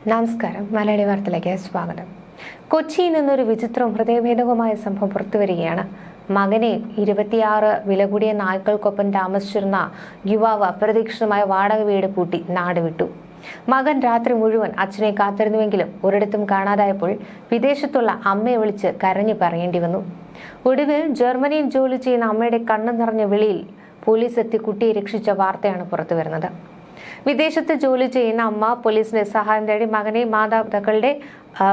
നമസ്കാരം. മലയാളി വാർത്തയിലേക്ക് സ്വാഗതം. കൊച്ചിയിൽ നിന്നൊരു വിചിത്രവും ഹൃദയഭേദകവുമായ സംഭവം പുറത്തുവരികയാണ്. മകനെ 26 വില കൂടിയ നായ്ക്കൾക്കൊപ്പം താമസിച്ചിരുന്ന യുവാവ് അപ്രതീക്ഷിതമായ വാടക വീട് പൂട്ടി നാടുവിട്ടു. മകൻ രാത്രി മുഴുവൻ അച്ഛനെ കാത്തിരുന്നുവെങ്കിലും ഒരിടത്തും കാണാതായപ്പോൾ വിദേശത്തുള്ള അമ്മയെ വിളിച്ച് കരഞ്ഞു പറയേണ്ടി വന്നു. ഒടുവിൽ ജർമ്മനിയിൽ ജോലി ചെയ്യുന്ന അമ്മയുടെ കണ്ണു നിറഞ്ഞ വിളിയിൽ പോലീസ് എത്തി കുട്ടിയെ രക്ഷിച്ച വാർത്തയാണ് പുറത്തുവരുന്നത്. വിദേശത്ത് ജോലി ചെയ്യുന്ന അമ്മ പോലീസിന്റെ സഹായം തേടി മകനെ മാതാപിതാക്കളുടെ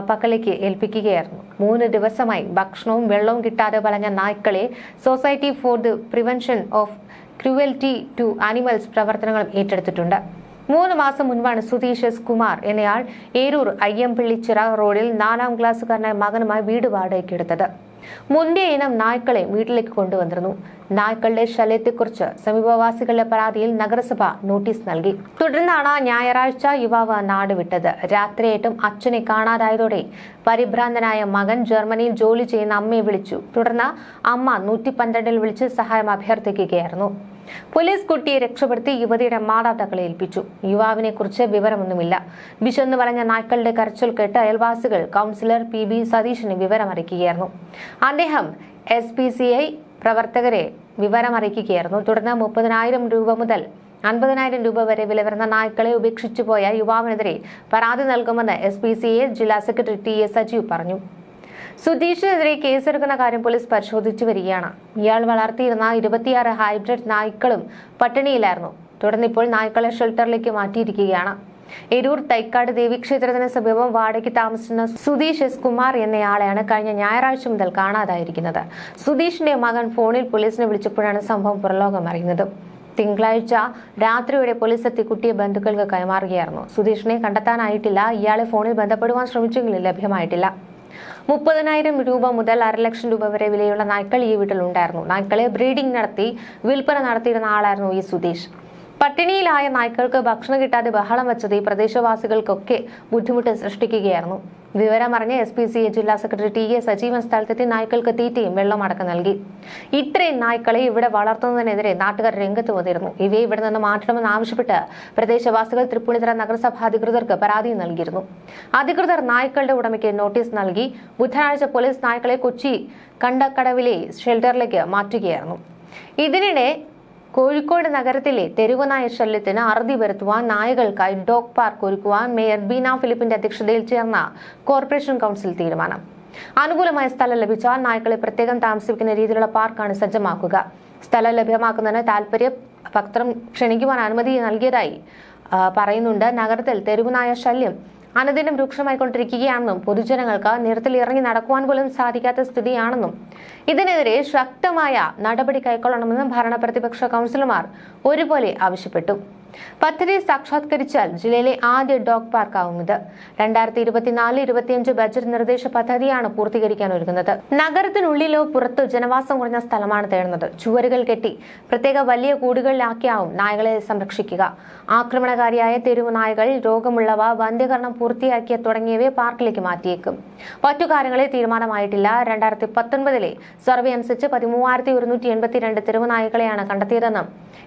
പക്കലേക്ക് ഏൽപ്പിക്കുകയായിരുന്നു. 3 ദിവസമായി ഭക്ഷണവും വെള്ളവും കിട്ടാതെ വലഞ്ഞ നായ്ക്കളെ society for the prevention of cruelty to animals പ്രവർത്തനങ്ങളും ഏറ്റെടുത്തിട്ടുണ്ട്. 3 മാസം മുൻപാണ് സുധീഷ് എസ് കുമാർ എന്നയാൾ ഏരൂർ അയ്യമ്പള്ളിച്ചിറ റോഡിൽ 4ാം ക്ലാസ്സുകാരനായ മകനുമായി വീട് വാടകയ്ക്കെടുത്തത്. മുന്തിയ ഇനം നായ്ക്കളെ വീട്ടിലേക്ക് കൊണ്ടുവന്നിരുന്നു. നായ്ക്കളുടെ ശല്യത്തെക്കുറിച്ച് സമീപവാസികളുടെ പരാതിയിൽ നഗരസഭ നോട്ടീസ് നൽകി. തുടർന്നാണ് ഞായറാഴ്ച യുവാവ് നാടുവിട്ടത്. രാത്രിയായിട്ടും അച്ഛനെ കാണാതായതോടെ പരിഭ്രാന്തനായ മകൻ ജർമ്മനിയിൽ ജോലി ചെയ്യുന്ന അമ്മയെ വിളിച്ചു. തുടർന്ന് അമ്മ 112 വിളിച്ച് സഹായം അഭ്യർത്ഥിക്കുകയായിരുന്നു. പോലീസ് കുട്ടിയെ രക്ഷപ്പെടുത്തി യുവതിയുടെ മാതാപിതാക്കളെ ഏൽപ്പിച്ചു. യുവാവിനെ കുറിച്ച് വിവരമൊന്നുമില്ല. വിശന്നു പറഞ്ഞ നായ്ക്കളുടെ കരച്ചിൽ കേട്ട് അയൽവാസികൾ കൗൺസിലർ PB സതീഷിന് വിവരമറിയിക്കുകയായിരുന്നു. അദ്ദേഹം SPCA പ്രവർത്തകരെ വിവരമറിയിക്കുകയായിരുന്നു. തുടർന്ന് 30,000 രൂപ മുതൽ 50,000 രൂപ വരെ വില വരുന്ന നായ്ക്കളെ ഉപേക്ഷിച്ചു പോയ യുവാവിനെതിരെ പരാതി നൽകുമെന്ന് SPCA ജില്ലാ സെക്രട്ടറി TA സജീവ് പറഞ്ഞു. സുധീഷിനെതിരെ കേസെടുക്കുന്ന കാര്യം പോലീസ് പരിശോധിച്ചു വരികയാണ്. ഇയാൾ വളർത്തിയിരുന്ന 26 ഹൈബ്രിഡ് നായ്ക്കളും പട്ടിണിയിലായിരുന്നു. തുടർന്ന് ഇപ്പോൾ നായ്ക്കളെ ഷെൽട്ടറിലേക്ക് മാറ്റിയിരിക്കുകയാണ്. എരൂർ തൈക്കാട് ദേവീക്ഷേത്രത്തിന് സമീപം വാടകയ്ക്ക് താമസിക്കുന്ന സുധീഷ് എസ് കുമാർ എന്നയാളെയാണ് കഴിഞ്ഞ ഞായറാഴ്ച മുതൽ കാണാതായിരിക്കുന്നത്. സുധീഷിന്റെ മകൻ ഫോണിൽ പോലീസിനെ വിളിച്ചപ്പോഴാണ് സംഭവം പുറലോകം അറിയുന്നത്. തിങ്കളാഴ്ച രാത്രിയോടെ പോലീസ് എത്തി കുട്ടിയെ ബന്ധുക്കൾക്ക് കൈമാറുകയായിരുന്നു. സുധീഷിനെ കണ്ടെത്താനായിട്ടില്ല. ഇയാളെ ഫോണിൽ ബന്ധപ്പെടുവാൻ ശ്രമിച്ചെങ്കിലും ലഭ്യമായിട്ടില്ല. 30,000 രൂപ മുതൽ 1,00,000 രൂപ വരെ വിലയുള്ള നായ്ക്കൾ ഈ വീട്ടിലുണ്ടായിരുന്നു. നായ്ക്കളെ ബ്രീഡിംഗ് നടത്തി വിൽപ്പന നടത്തിയിരുന്ന ആളായിരുന്നു ഈ സുധീഷ്. പട്ടിണിയിലായ നായ്ക്കൾക്ക് ഭക്ഷണം കിട്ടാതെ ബഹളം വെച്ചത് ഈ പ്രദേശവാസികൾക്കൊക്കെ ബുദ്ധിമുട്ട് സൃഷ്ടിക്കുകയായിരുന്നു. വിവരമറിഞ്ഞ SPCA ജില്ലാ സെക്രട്ടറി TA സജീവൻ സ്ഥലത്തെത്തി നായ്ക്കൾക്ക് തീറ്റയും വെള്ളം അടക്കം നൽകി. ഇത്രയും നായ്ക്കളെ ഇവിടെ വളർത്തുന്നതിനെതിരെ നാട്ടുകാർ രംഗത്ത് വന്നിരുന്നു. ഇവയെ ഇവിടെ നിന്ന് മാറ്റണമെന്ന് ആവശ്യപ്പെട്ട് പ്രദേശവാസികൾ തൃപ്പൂണിത്തുറ നഗരസഭ അധികൃതർക്ക് പരാതി നൽകിയിരുന്നു. അധികൃതർ നായ്ക്കളുടെ ഉടമയ്ക്ക് നോട്ടീസ് നൽകി. ബുധനാഴ്ച പോലീസ് നായ്ക്കളെ കൊച്ചി കണ്ടക്കടവിലെ ഷെൽട്ടറിലേക്ക് മാറ്റുകയായിരുന്നു. ഇതിനിടെ കോഴിക്കോട് നഗരത്തിലെ തെരുവുനായ ശല്യത്തിന് അറുതി വരുത്തുവാൻ നായകൾക്കായി ഡോഗ് പാർക്ക് ഒരുക്കുവാൻ മേയർ ബീന ഫിലിപ്പിന്റെ അധ്യക്ഷതയിൽ ചേർന്ന കോർപ്പറേഷൻ കൗൺസിൽ തീരുമാനം. അനുകൂലമായ സ്ഥലം ലഭിച്ചാൽ നായ്ക്കളെ പ്രത്യേകം താമസിപ്പിക്കുന്ന രീതിയിലുള്ള പാർക്കാണ് സജ്ജമാക്കുക. സ്ഥലം ലഭ്യമാക്കുന്നതിന് താൽപര്യപത്രം ക്ഷണിക്കുവാൻ അനുമതി നൽകിയതായി പറയുന്നുണ്ട്. നഗരത്തിൽ തെരുവുനായ ശല്യം അനുദിനം രൂക്ഷമായിക്കൊണ്ടിരിക്കുകയാണെന്നും പൊതുജനങ്ങൾക്ക് നിരത്തിൽ ഇറങ്ങി നടക്കുവാൻ പോലും സാധിക്കാത്ത സ്ഥിതിയാണെന്നും ഇതിനെതിരെ ശക്തമായ നടപടി കൈക്കൊള്ളണമെന്നും ഭരണ പ്രതിപക്ഷ കൗൺസിലർമാർ ഒരുപോലെ ആവശ്യപ്പെട്ടു. പദ്ധതി സാക്ഷാത്കരിച്ചാൽ ജില്ലയിലെ ആദ്യ ഡോഗ് പാർക്കാവും ഇത്. 2024-25 ബജറ്റ് നിർദ്ദേശ പദ്ധതിയാണ് പൂർത്തീകരിക്കാൻ ഒരുങ്ങുന്നത്. നഗരത്തിനുള്ളിലോ പുറത്തോ ജനവാസം കുറഞ്ഞ സ്ഥലമാണ് തേടുന്നത്. ചുവരുകൾ കെട്ടി പ്രത്യേക വലിയ കൂടുകളിലാക്കിയാവും നായകളെ സംരക്ഷിക്കുക. ആക്രമണകാരിയായ തെരുവു നായകൾ, രോഗമുള്ളവ, വന്ധ്യകരണം പൂർത്തിയാക്കിയ തുടങ്ങിയവയെ പാർക്കിലേക്ക് മാറ്റിയേക്കും. മറ്റു കാര്യങ്ങളിൽ തീരുമാനമായിട്ടില്ല. 2019 സർവേ അനുസരിച്ച് 13,182 തെരുവു നായകളെയാണ് കണ്ടെത്തിയതെന്നും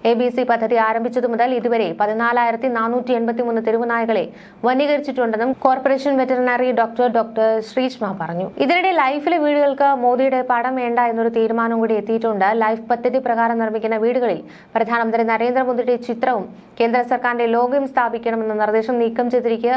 ABC പദ്ധതി ആരംഭിച്ചതു മുതൽ ഇതുവരെ 14,483 തെരുവു നായകളെ വനീകരിച്ചിട്ടുണ്ടെന്നും കോർപ്പറേഷൻ വെറ്ററിനറി ഡോക്ടർ ശ്രീഷ്മ പറഞ്ഞു. ഇതിനിടെ ലൈഫിലെ വീടുകൾക്ക് മോദിയുടെ പടം വേണ്ട എന്നൊരു തീരുമാനം കൂടി എത്തിയിട്ടുണ്ട്. ലൈഫ് പദ്ധതി പ്രകാരം നിർമ്മിക്കുന്ന വീടുകളിൽ പ്രധാനമന്ത്രി നരേന്ദ്രമോദിയുടെ ചിത്രവും കേന്ദ്ര സർക്കാരിന്റെ ലോഗോയും സ്ഥാപിക്കണമെന്ന നിർദ്ദേശം നീക്കം ചെയ്തിരിക്കെ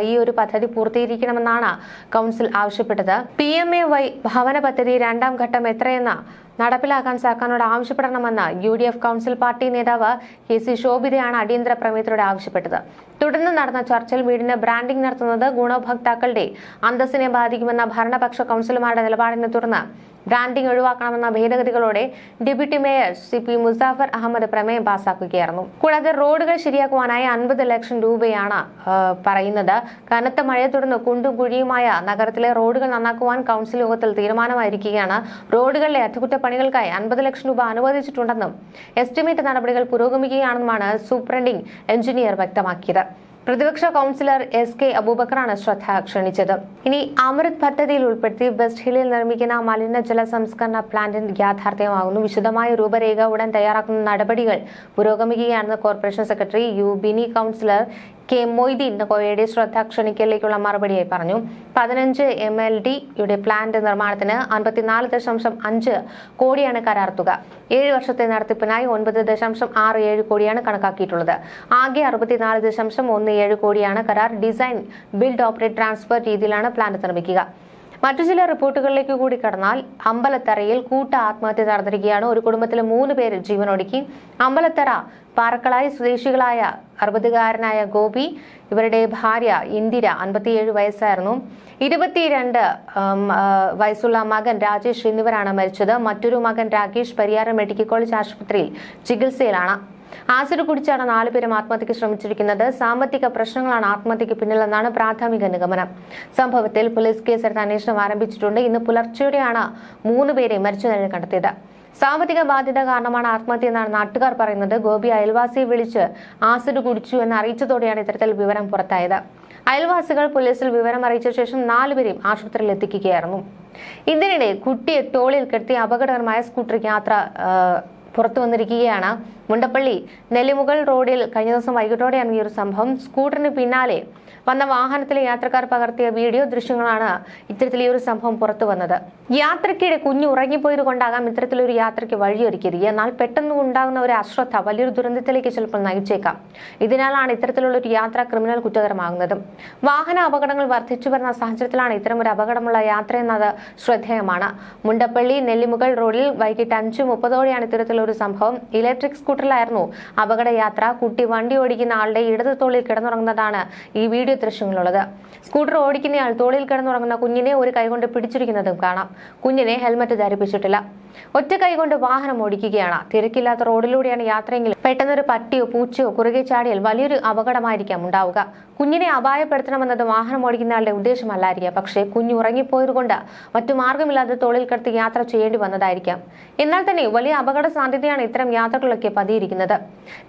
ഈ ഒരു പദ്ധതി പൂർത്തീകരിക്കണമെന്നാണ് കൗൺസിൽ ആവശ്യപ്പെട്ടത്. PMAY ഭവന പദ്ധതി 2ാം ഘട്ടം എത്രയെന്ന നടപ്പിലാക്കാൻ സർക്കാരിനോട് ആവശ്യപ്പെടണമെന്ന് UDF കൗൺസിൽ പാർട്ടി നേതാവ് KC ശോഭിതയാണ് അടിയന്തര പ്രമേയത്തിലൂടെ ആവശ്യപ്പെട്ടത്. തുടർന്ന് നടന്ന ചർച്ചയിൽ വീടിന് ബ്രാൻഡിംഗ് നടത്തുന്നത് ഗുണഭോക്താക്കളുടെ അന്തസ്സിനെ ബാധിക്കുമെന്ന ഭരണപക്ഷ കൗൺസിലർമാരുടെ നിലപാടിനെ തുടർന്ന് ബ്രാൻഡിംഗ് ഒഴിവാക്കണമെന്ന ഭേദഗതികളോടെ deputy mayor CP Musafar Ahammed പ്രമേയം പാസാക്കുകയായിരുന്നു. കൂടാതെ റോഡുകൾ ശരിയാക്കുവാനായി 50 ലക്ഷം രൂപയാണ് പറയുന്നത്. കനത്ത മഴയെ തുടർന്ന് കുണ്ടും കുഴിയുമായ നഗരത്തിലെ റോഡുകൾ നന്നാക്കുവാൻ കൗൺസിൽ യോഗത്തിൽ തീരുമാനമായിരിക്കുകയാണ്. റോഡുകളിലെ അറ്റകുറ്റപ്പണികൾക്കായി 50 ലക്ഷം രൂപ അനുവദിച്ചിട്ടുണ്ടെന്നും എസ്റ്റിമേറ്റ് നടപടികൾ പുരോഗമിക്കുകയാണെന്നുമാണ് സൂപ്രണ്ടിംഗ് എഞ്ചിനീയർ വ്യക്തമാക്കിയത്. പ്രതിപക്ഷ കൗൺസിലർ SK അബൂബക്കറാണ് ശ്രദ്ധ ക്ഷണിച്ചത്. ഇനി അമൃത് പദ്ധതിയിൽ ഉൾപ്പെടുത്തി വെസ്റ്റ് ഹില്ലിൽ നിർമ്മിക്കുന്ന മലിനജല സംസ്കരണ പ്ലാന്റ് യാഥാർത്ഥ്യമാകുന്നു. വിശദമായ രൂപരേഖ ഉടൻ തയ്യാറാക്കുന്ന നടപടികൾ പുരോഗമിക്കുകയാണെന്ന് corporation secretary Bini councillor K Moideen കോയയുടെ ശ്രദ്ധ ക്ഷണിക്കലിലേക്കുള്ള മറുപടിയായി പറഞ്ഞു. 15 MLD പ്ലാന്റ് നിർമ്മാണത്തിന് 54.5 കോടിയാണ് കരാർ തുക. 7 വർഷത്തെ നടത്തിപ്പിനായി 9.67 കോടിയാണ് കണക്കാക്കിയിട്ടുള്ളത്. ആകെ 64.17 കോടിയാണ് കരാർ. ഡിസൈൻ, ബിൽഡ്, ഓപ്പറേറ്റ്, ട്രാൻസ്ഫർ രീതിയിലാണ് പ്ലാന്റ് നിർമ്മിക്കുക. മറ്റു ചില റിപ്പോർട്ടുകളിലേക്ക് കൂടി കടന്നാൽ അമ്പലത്തറയിൽ കൂട്ട ആത്മഹത്യ നടന്നിരിക്കുകയാണ്. ഒരു കുടുംബത്തിലെ 3 പേര് ജീവനൊടുക്കി. അമ്പലത്തറ പാറക്കളായി സ്വദേശികളായ 60-കാരനായ ഗോപി, ഇവരുടെ ഭാര്യ ഇന്ദിര 57 വയസ്സായിരുന്നു, 22 വയസ്സുള്ള മകൻ രാജേഷ് എന്നിവരാണ് മരിച്ചത്. മറ്റൊരു മകൻ രാകേഷ് പരിയാരം മെഡിക്കൽ കോളേജ് ആശുപത്രിയിൽ ചികിത്സയിലാണ്. ആസിഡ് കുടിച്ചാണ് 4 പേരും ആത്മഹത്യക്ക് ശ്രമിച്ചിരിക്കുന്നത്. സാമ്പത്തിക പ്രശ്നങ്ങളാണ് ആത്മഹത്യക്ക് പിന്നിലെന്നാണ് പ്രാഥമിക നിഗമനം. സംഭവത്തിൽ പോലീസ് കേസെടുത്ത് അന്വേഷണം ആരംഭിച്ചിട്ടുണ്ട്. ഇന്ന് പുലർച്ചെയോടെയാണ് 3 പേരെ മരിച്ച നിലയിൽ കണ്ടെത്തിയത്. സാമ്പത്തിക ബാധ്യത കാരണമാണ് ആത്മഹത്യ എന്നാണ് നാട്ടുകാർ പറയുന്നത്. ഗോപി അയൽവാസിയെ വിളിച്ച് ആസിഡ് കുടിച്ചു എന്ന് അറിയിച്ചതോടെയാണ് ഇത്തരത്തിൽ വിവരം പുറത്തായത്. അയൽവാസികൾ പോലീസിൽ വിവരം അറിയിച്ച ശേഷം 4 പേരെയും ആശുപത്രിയിൽ എത്തിക്കുകയായിരുന്നു. ഇതിനിടെ കുട്ടിയെ തോളിൽ കെട്ടി അപകടകരമായ സ്കൂട്ടർ യാത്ര പുറത്തു വന്നിരിക്കുകയാണ്. മുണ്ടപ്പള്ളി നെല്ലിമുകൾ റോഡിൽ കഴിഞ്ഞ ദിവസം വൈകിട്ടോടെയാണ് ഈ ഒരു സംഭവം. സ്കൂട്ടറിന് പിന്നാലെ വന്ന വാഹനത്തിലെ യാത്രക്കാർ പകർത്തിയ വീഡിയോ ദൃശ്യങ്ങളാണ് ഇത്തരത്തിൽ ഈ ഒരു സംഭവം പുറത്തു വന്നത്. യാത്രക്കിടെ കുഞ്ഞു ഉറങ്ങിപ്പോയത് കൊണ്ടാകാം ഇത്തരത്തിലൊരു യാത്രയ്ക്ക് വഴിയൊരുക്കിയത്. എന്നാൽ പെട്ടെന്ന് ഉണ്ടാകുന്ന ഒരു അശ്രദ്ധ വലിയൊരു ദുരന്തത്തിലേക്ക് ചിലപ്പോൾ നയിച്ചേക്കാം. ഇതിനാലാണ് ഇത്തരത്തിലുള്ള ഒരു യാത്ര ക്രിമിനൽ കുറ്റകരമാകുന്നതും. വാഹന അപകടങ്ങൾ വർദ്ധിച്ചു വരുന്ന സാഹചര്യത്തിലാണ് ഇത്തരമൊരു അപകടമുള്ള യാത്ര എന്നത് ശ്രദ്ധേയമാണ്. മുണ്ടപ്പള്ളി നെല്ലിമുകൾ റോഡിൽ വൈകിട്ട് 5:30 ഇത്തരത്തിലൊരു സംഭവം. ഇലക്ട്രിക് സ്കൂട്ടറിലായിരുന്നു അപകടയാത്ര. കുട്ടി വണ്ടി ഓടിക്കുന്ന ആളുടെ ഇടത് തോളിൽ കിടന്നുറങ്ങുന്നതാണ് ഈ വീഡിയോ ദൃശ്യങ്ങളുള്ളത്. സ്കൂട്ടർ ഓടിക്കുന്നയാൾ തോളിൽ കിടന്നുറങ്ങുന്ന കുഞ്ഞിനെ ഒരു കൈകൊണ്ട് പിടിച്ചിരിക്കുന്നതും കാണാം. കുഞ്ഞിനെ ഹെൽമറ്റ് ധരിപ്പിച്ചിട്ടില്ല. ഒറ്റ കൈകൊണ്ട് വാഹനം ഓടിക്കുകയാണ്. തിരക്കില്ലാത്ത റോഡിലൂടെയാണ് യാത്രയെങ്കിലും പെട്ടെന്നൊരു പട്ടിയോ പൂച്ചയോ കുറുകെ ചാടിയാൽ വലിയൊരു അപകടമായിരിക്കാം ഉണ്ടാവുക. കുഞ്ഞിനെ അപായപ്പെടുത്തണമെന്നത് വാഹനം ഓടിക്കുന്നയാളുടെ ഉദ്ദേശമല്ലായിരിക്കാം. പക്ഷേ കുഞ്ഞു ഉറങ്ങിപ്പോയതുകൊണ്ട് മറ്റു മാർഗമില്ലാതെ തോളിൽ കിടത്തി യാത്ര ചെയ്യേണ്ടി വന്നതായിരിക്കാം. എന്നാൽ തന്നെ വലിയ അപകട സാധ്യതയാണ് ഇത്തരം യാത്രകളൊക്കെ പതിയിരിക്കുന്നത്.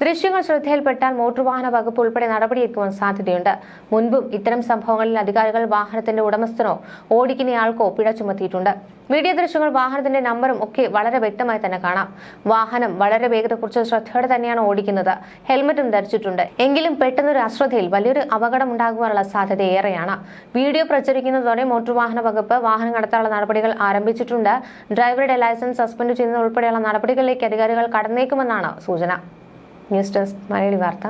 ദൃശ്യങ്ങൾ ശ്രദ്ധയിൽപ്പെട്ടാൽ മോട്ടോർ വാഹന വകുപ്പ് ഉൾപ്പെടെ നടപടിയെടുക്കുവാൻ സാധ്യതയുണ്ട്. മുൻപും ഇത്തരം സംഭവങ്ങളിൽ അധികാരികൾ വാഹനത്തിന്റെ ഉടമസ്ഥനോ ഓടിക്കുന്നയാൾക്കോ പിഴ ചുമത്തിയിട്ടുണ്ട്. വീഡിയോ ദൃശ്യങ്ങൾ വാഹനത്തിന്റെ നമ്പറും ഒക്കെ വളരെ വ്യക്തമായി തന്നെ കാണാം. വാഹനം വളരെ വേഗത കുറിച്ച് ശ്രദ്ധയോടെ തന്നെയാണ് ഓടിക്കുന്നത്. ഹെൽമറ്റും ധരിച്ചിട്ടുണ്ട്. എങ്കിലും പെട്ടെന്നൊരു അശ്രദ്ധയിൽ വലിയൊരു അപകടം ഉണ്ടാകുവാനുള്ള സാധ്യത ഏറെയാണ്. വീഡിയോ പ്രചരിക്കുന്നതോടെ മോട്ടോർ വാഹന വകുപ്പ് വാഹനം കടത്താനുള്ള നടപടികൾ ആരംഭിച്ചിട്ടുണ്ട്. ഡ്രൈവറുടെ ലൈസൻസ് സസ്പെൻഡ് ചെയ്യുന്നത് ഉൾപ്പെടെയുള്ള നടപടികളിലേക്ക് അധികാരികൾ കടന്നേക്കുമെന്നാണ് സൂചന. ന്യൂസ് ഡെസ്ക് മലയാളി വാർത്ത.